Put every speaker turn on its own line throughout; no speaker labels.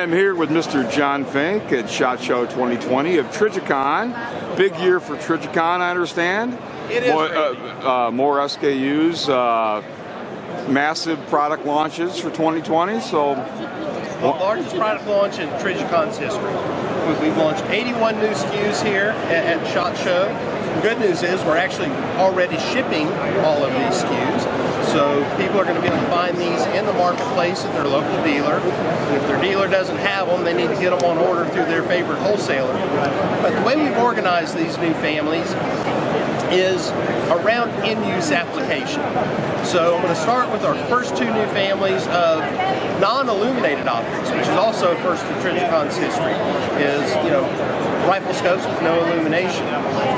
am here with Mr. John Fink at SHOT Show 2020 of Trijicon. Big year for Trijicon, I understand.
It is.
More SKUs, massive product launches for 2020. So,
the largest product launch in Trigicon's history. We've launched 81 new SKUs here at SHOT Show. The good news is we're actually already shipping all of these SKUs. So people are going to be able to find these in the marketplace at their local dealer. And if their dealer doesn't have them, they need to get them on order through their favorite wholesaler. But the way we've organized these new families is around in-use application. So I'm going to start with our first two new families of non-illuminated optics, which is also a first in Trigicon's history, is, rifle scopes with no illumination.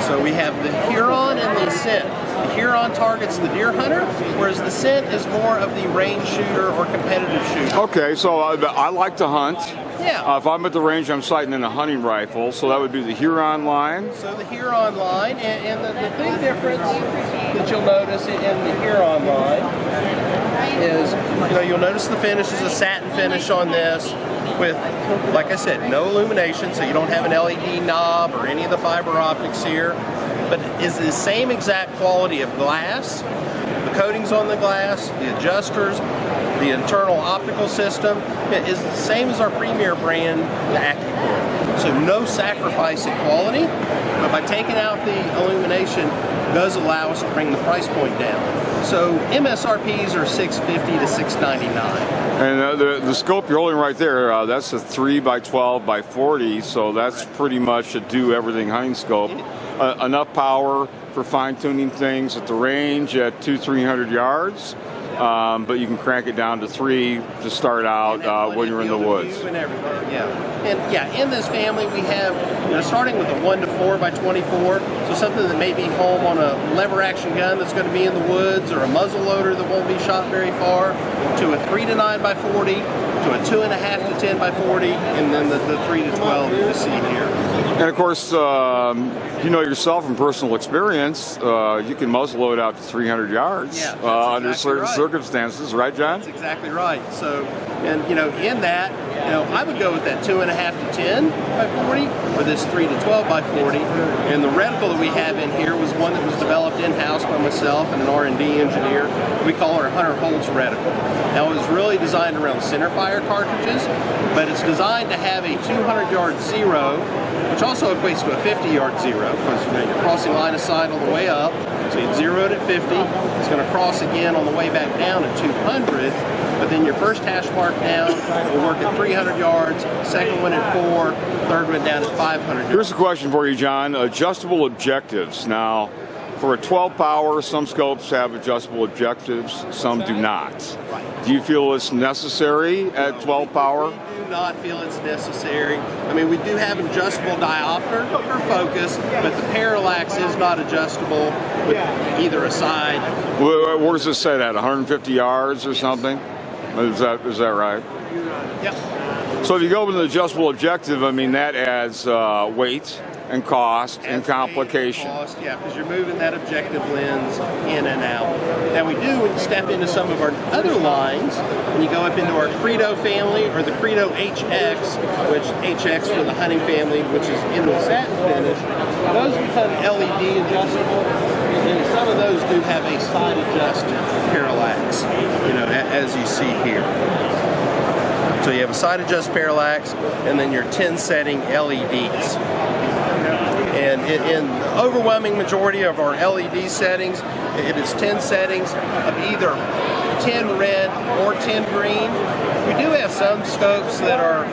So we have the Huron and the Scent. The Huron targets the deer hunter, whereas the Scent is more of the range shooter or competitive shooter.
Okay, so I like to hunt.
Yeah.
If I'm at the range, I'm sighting in a hunting rifle, so that would be the Huron line.
So the Huron line, and the big difference that you'll notice in the Huron line is, you'll notice the finish is a satin finish on this with, like I said, no illumination, so you don't have an LED knob or any of the fiber optics here, but it's the same exact quality of glass. The coatings on the glass, the adjusters, the internal optical system is the same as our premier brand, the AccuPoint. So no sacrifice in quality, but by taking out the illumination, does allow us to bring the price point down. So MSRPs are $650 to $699.
And the scope you're holding right there, that's a 3x12x40, so that's pretty much a do-everything hunting scope. Enough power for fine-tuning things at the range at 200-300 yards, but you can crank it down to 3 to start out when you're in the woods.
And everything, in this family we have, starting with a 1 to 4x24, so something that may be home on a lever-action gun that's going to be in the woods, or a muzzle loader that won't be shot very far, to a 3 to 9x40, to a 2.5 to 10x40, and then the 3 to 12 you see here.
And of course, yourself from personal experience, you can muzzle load out to 300 yards under certain circumstances, right, John?
That's exactly right. So, and in that, I would go with that 2.5 to 10x40, or this 3 to 12x40. And the reticle that we have in here was one that was developed in-house by myself and an R&D engineer. We call it our Hunter Holtz reticle. Now, it was really designed around centerfire cartridges, but it's designed to have a 200-yard zero, which also equates to a 50-yard zero, because you're crossing line of sight all the way up. So you zeroed at 50, it's going to cross again on the way back down at 200, but then your first hash mark down will work at 300 yards, second one at 4, third one down at 500 yards.
Here's a question for you, John. Adjustable objectives. Now, for a 12 power, some scopes have adjustable objectives, some do not. Do you feel it's necessary at 12 power?
We do not feel it's necessary. I mean, we do have an adjustable diopter for focus, but the parallax is not adjustable with either a side.
Where's this set at? 150 yards or something? Is that right?
Yep.
So if you go with an adjustable objective, I mean, that adds weight and cost and complication.
Because you're moving that objective lens in and out. Now we do step into some of our other lines. When you go up into our Credo family, or the Credo HX, which HX for the hunting family, which is in the satin finish, those become LED adjustable, and some of those do have a side adjusted parallax, as you see here. So you have a side adjust parallax, and then your 10 setting LEDs. And in the overwhelming majority of our LED settings, it is 10 settings of either 10 red or 10 green. We do have some scopes that are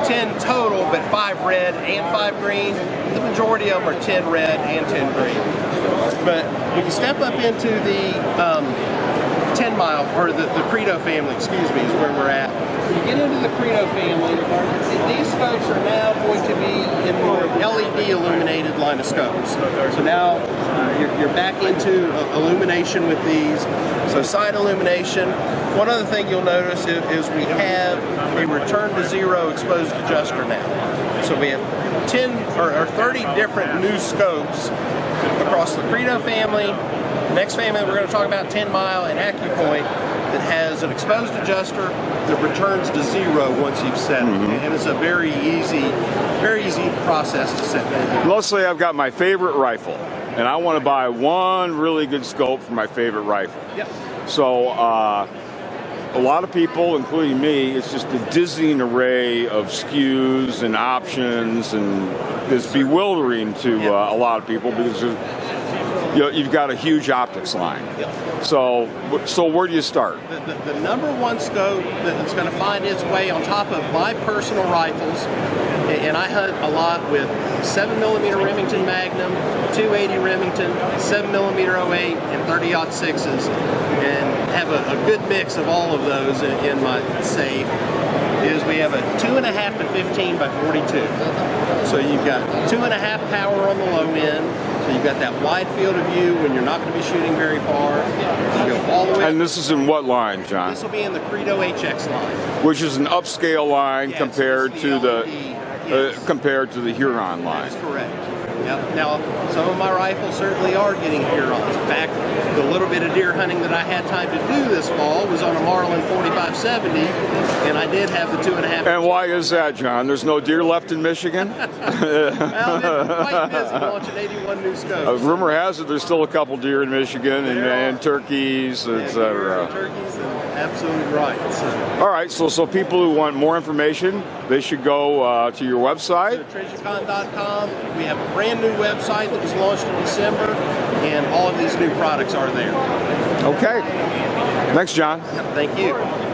10 total, but 5 red and 5 green. The majority of them are 10 red and 10 green. But when you step up into the Tenmile, or the Credo family, is where we're at. When you get into the Credo family, these scopes are now going to be in more LED illuminated line of scopes. So now you're back into illumination with these. So side illumination. One other thing you'll notice is we have a return to zero exposed adjuster now. So we have 10 or 30 different new scopes across the Credo family. The next family we're going to talk about, Tenmile and AccuPoint. that has an exposed adjuster that returns to 0 once you've set it. And it's a very easy process to set that.
Mostly I've got my favorite rifle, and I want to buy one really good scope for my favorite rifle.
Yep.
So a lot of people, including me, it's just a dizzying array of SKUs and options, and it's bewildering to a lot of people because you've got a huge optics line.
Yep.
So where do you start?
The number one scope that's going to find its way on top of my personal rifles, and I hunt a lot with 7mm Remington Magnum, 280 Remington, 7mm 08, and 30-06s, and have a good mix of all of those in my safe, is we have a 2.5 to 15 by 42. So you've got 2.5 power on the low end. So you've got that wide field of view when you're not going to be shooting very far. You go all the way.
And this is in what line, John?
This will be in the Credo HX line,
which is an upscale line compared to
the
compared to the Huron line.
That's correct. Yep. Now, some of my rifles certainly are getting Hurons. In fact, the little bit of deer hunting that I had time to do this fall was on a Marlin 4570, and I did have the 2.5.
And why is that, John? There's no deer left in Michigan?
Well, they're quite busy launching 81 new scopes.
Rumor has it there's still a couple deer in Michigan and turkeys, etc.
Turkeys, absolutely right.
All right, so people who want more information, they should go to your website.
Trijicon.com. We have a brand new website that was launched in December, and all of these new products are there.
Okay. Thanks, John.
Thank you.